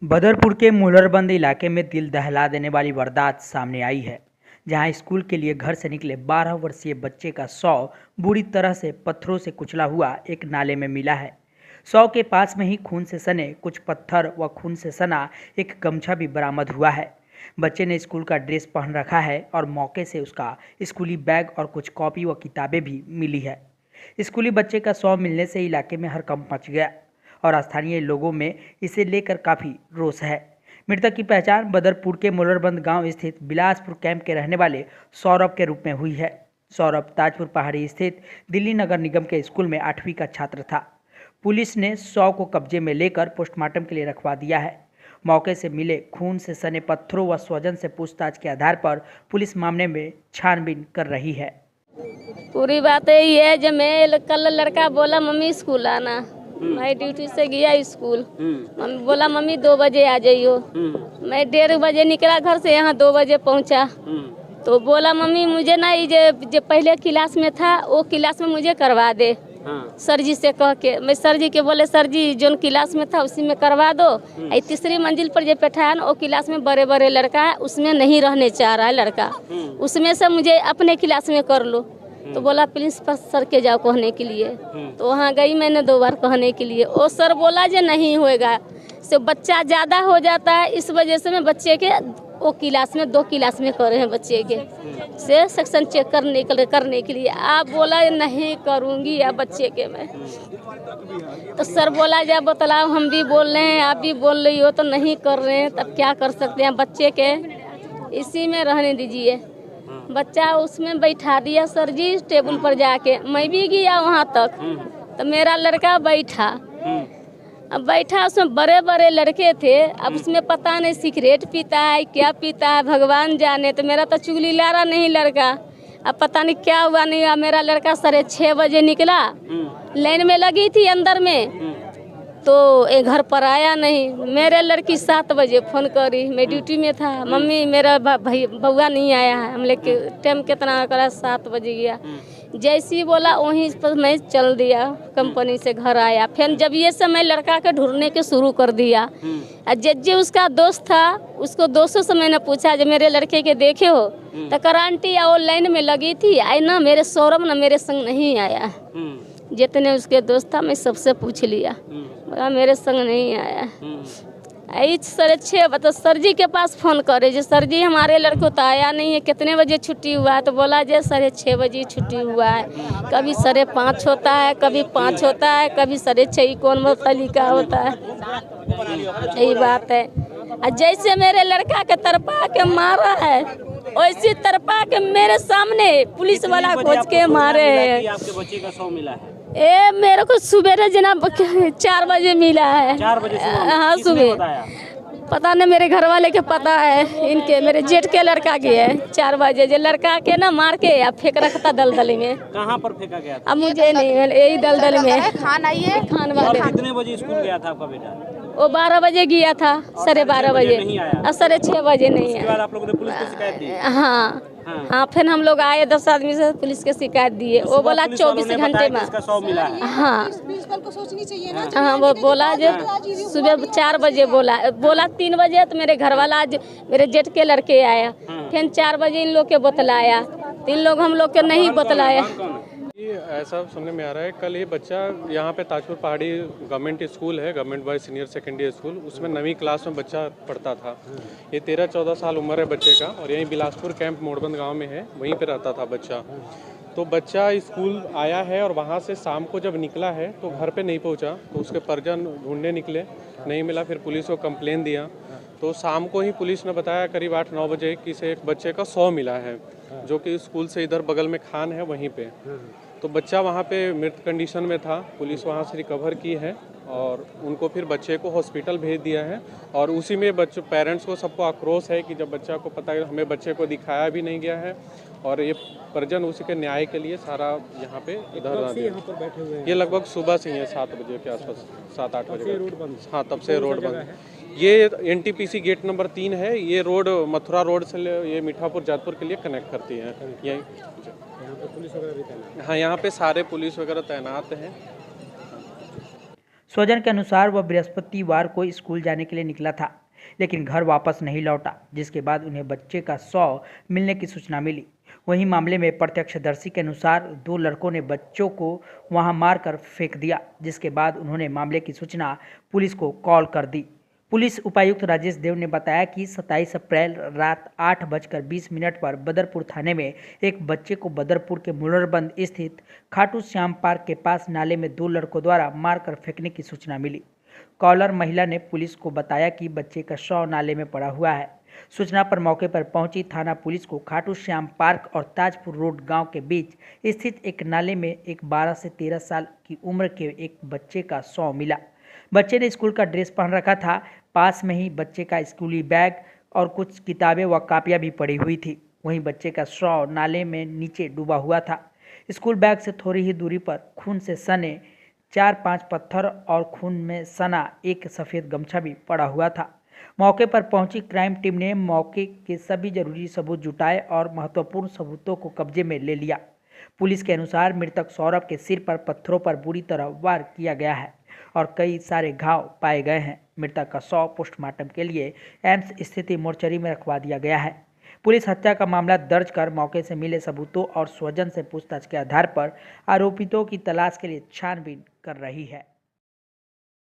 बदरपुर के मुहल्लाबंद इलाके में दिल दहला देने वाली वारदात सामने आई है, जहां स्कूल के लिए घर से निकले 12 वर्षीय बच्चे का शव बुरी तरह से पत्थरों से कुचला हुआ एक नाले में मिला है। शव के पास में ही खून से सने कुछ पत्थर व खून से सना एक गमछा भी बरामद हुआ है। बच्चे ने स्कूल का ड्रेस पहन रखा है और मौके से उसका स्कूली बैग और कुछ कॉपी व किताबें भी मिली है। स्कूली बच्चे का शव मिलने से इलाके में हड़कंप मच गया और स्थानीय लोगों में इसे लेकर काफ़ी रोष है। मृतक की पहचान बदरपुर के मुहल्लाबंद गांव स्थित बिलासपुर कैंप के रहने वाले सौरभ के रूप में हुई है। सौरभ ताजपुर पहाड़ी स्थित दिल्ली नगर निगम के स्कूल में 8वीं का छात्र था। पुलिस ने शव को कब्जे में लेकर पोस्टमार्टम के लिए रखवा दिया है। मौके से मिले खून से सने पत्थरों व स्वजन से पूछताछ के आधार पर पुलिस मामले में छानबीन कर रही है। पूरी बात यही है जब मैं कल लड़का बोला मम्मी स्कूल आना, मैं ड्यूटी से गया स्कूल। मम्मी बोला मम्मी 2 बजे आ जाइयो। मैं 1:30 बजे निकला घर से, यहाँ 2 बजे पहुँचा। तो बोला मम्मी मुझे ना ये जो पहले क्लास में था वो क्लास में मुझे करवा दे। सर जी से कह के मैं सर जी के बोले सर जी जो क्लास में था उसी में करवा दो। तीसरी मंजिल पर जो बैठा है ना वो क्लास में बड़े बड़े लड़का है, उसमें नहीं रहने चाह रहा है लड़का, उसमें से मुझे अपने क्लास में कर लो। तो बोला प्रिंसिपल सर के जाओ कहने के लिए। तो वहाँ गई मैंने 2 बार कहने के लिए, वो सर बोला जो नहीं होएगा, से बच्चा ज़्यादा हो जाता है, इस वजह से मैं बच्चे के वो क्लास में 2 क्लास में करे हैं बच्चे के से सेक्शन चेक करने के लिए। आप बोला नहीं करूँगी या बच्चे के मैं। तो सर बोला जा बतलाओ, हम भी बोल रहे हैं आप भी बोल रही हो तो नहीं कर रहे हैं, तब क्या कर सकते हैं। बच्चे के इसी में रहने दीजिए। बच्चा उसमें बैठा दिया सर जी टेबल पर जाके, मैं भी गया वहाँ तक। तो मेरा लड़का बैठा, अब बैठा उसमें बड़े बड़े लड़के थे। अब उसमें पता नहीं सिगरेट पीता है क्या पीता है भगवान जाने। तो मेरा तो चुगली लारा नहीं लड़का, अब पता नहीं क्या हुआ नहीं हुआ। मेरा लड़का 6:30 बजे निकला, लाइन में लगी थी अंदर में, तो एक घर पर आया नहीं। मेरे लड़की 7 बजे फ़ोन करी, मैं ड्यूटी में था, मम्मी मेरा भाई बउआ नहीं आया है। हम लोग के टाइम कितना करा 7 बजे गया। जैसे ही बोला वहीं पर मैं चल दिया, कंपनी से घर आया। फिर जब ये समय लड़का के ढूंढने के शुरू कर दिया, जो उसका दोस्त था उसको दोस्तों से मैंने पूछा जो मेरे लड़के के देखे हो, तो करांटी या वो लाइन में लगी थी, आई ना मेरे सौरभ ना मेरे संग नहीं आया। जितने उसके दोस्त था मैं सबसे पूछ लिया, बोला मेरे संग नहीं आया। 6:30 बजे सर जी के पास फ़ोन करे जो सर जी हमारे लड़को तो आया नहीं है, कितने बजे छुट्टी हुआ है। तो बोला जे 6:30 बजे छुट्टी हुआ है, कभी 5:30 होता है, कभी 5 होता है, कभी 6:30 कौन तरीका होता है। यही बात है। जैसे मेरे लड़का के तरपा के मारा है वैसी तरपा के मेरे सामने पुलिस वाला खोज के मारे हैं। आपके बच्चे का शव मिला है? मेरे को सुबह जनाब 4 बजे मिला है। 4 बजे सुबह? हाँ सुबह, पता नहीं मेरे घर वाले के पता है, इनके मेरे जेठ के लड़का के है। 4 बजे जो लड़का के ना मार के या फेंक रखता दलदल में। कहाँ पर फेंका गया था? अब मुझे नहीं, यही दलदल में खान आइए खान वाले। कितने बजे स्कूल गया था आपका बेटा? वो 12 बजे गया था, 12:30 बजे, और 6:30 बजे नहीं उसके बाद आप लोगों ने पुलिस को शिकायत दी? हाँ, फिर हम लोग आए 10 आदमी से पुलिस के शिकायत दिए। वो बोला 24 घंटे में। इसका शव मिला है? हाँ प्रिंसिपल को सोचनी चाहिए ना। हाँ, वो बोला जो सुबह 4 बजे बोला 3 बजे तो मेरे घर वाला आज मेरे जेठ के लड़के आया, फिर 4 बजे इन लोग के बतलाया, 3 लोग हम लोग के नहीं बतलाया। ऐसा सुनने में आ रहा है कल ये बच्चा यहाँ पे ताजपुर पहाड़ी गवर्नमेंट स्कूल है, government boys senior secondary school, उसमें 9वीं क्लास में बच्चा पढ़ता था। ये 13-14 साल उम्र है बच्चे का और यहीं बिलासपुर कैंप मोड़बंद गांव में है, वहीं पे रहता था बच्चा। तो बच्चा स्कूल आया है और वहाँ से शाम को जब निकला है तो घर पे नहीं पहुँचा, तो उसके परिजन ढूंढने निकले, नहीं मिला, फिर पुलिस को कंप्लेन दिया। तो शाम को ही पुलिस ने बताया करीब 8-9 बजे कि से एक बच्चे का शव मिला है, जो कि स्कूल से इधर बगल में खान है वहीं पे। तो बच्चा वहाँ पे मृत कंडीशन में था, पुलिस वहाँ से रिकवर की है और उनको फिर बच्चे को हॉस्पिटल भेज दिया है। और उसी में बच्चों पेरेंट्स को सबको आक्रोश है कि जब बच्चा को पता है हमें बच्चे को दिखाया भी नहीं गया है, और ये परिजन उसी के न्याय के लिए सारा यहाँ पे इधर ये लगभग सुबह से ही है 7 बजे के आसपास, 7-8 बजे। हाँ, तब से रोड बंद। ये NTPC गेट नंबर 3 है, ये रोड मथुरा रोड से ये मीठापुर जादपुर के लिए कनेक्ट करती है। यही पुलिस वगैरह भी तैनात? हाँ, यहाँ पे सारे पुलिस वगैरह तैनात हैं। स्वजन के अनुसार वह बृहस्पतिवार को स्कूल जाने के लिए निकला था, लेकिन घर वापस नहीं लौटा, जिसके बाद उन्हें बच्चे का शव मिलने की सूचना मिली। वहीं मामले में प्रत्यक्षदर्शी के अनुसार 2 लड़कों ने बच्चों को वहां मारकर फेंक दिया, जिसके बाद उन्होंने मामले की सूचना पुलिस को कॉल कर दी। पुलिस उपायुक्त राजेश देव ने बताया कि 27 अप्रैल रात 8:20 पर बदरपुर थाने में एक बच्चे को बदरपुर के मुलरबंद स्थित खाटू श्याम पार्क के पास नाले में 2 लड़कों द्वारा मारकर फेंकने की सूचना मिली। कॉलर महिला ने पुलिस को बताया कि बच्चे का शव नाले में पड़ा हुआ है। सूचना पर मौके पर पहुंची थाना पुलिस को खाटू श्याम पार्क और ताजपुर रोड गांव के बीच स्थित एक नाले में एक 12 से 13 साल की उम्र के एक बच्चे का शव मिला। बच्चे ने स्कूल का ड्रेस पहन रखा था। पास में ही बच्चे का स्कूली बैग और कुछ किताबें व कापियां भी पड़ी हुई थी। वहीं बच्चे का शव नाले में नीचे डूबा हुआ था। स्कूल बैग से थोड़ी ही दूरी पर खून से सने 4-5 पत्थर और खून में सना एक सफ़ेद गमछा भी पड़ा हुआ था। मौके पर पहुंची क्राइम टीम ने मौके के सभी जरूरी सबूत जुटाए और महत्वपूर्ण सबूतों को कब्जे में ले लिया। पुलिस के अनुसार मृतक सौरभ के सिर पर पत्थरों पर बुरी तरह वार किया गया है और कई सारे घाव पाए गए हैं। मृतक का शव पोस्टमार्टम के लिए एम्स स्थित मोर्चरी में रखवा दिया गया है। पुलिस हत्या का मामला दर्ज कर मौके से मिले सबूतों और स्वजन से पूछताछ के आधार पर आरोपितों की तलाश के लिए छानबीन कर रही है।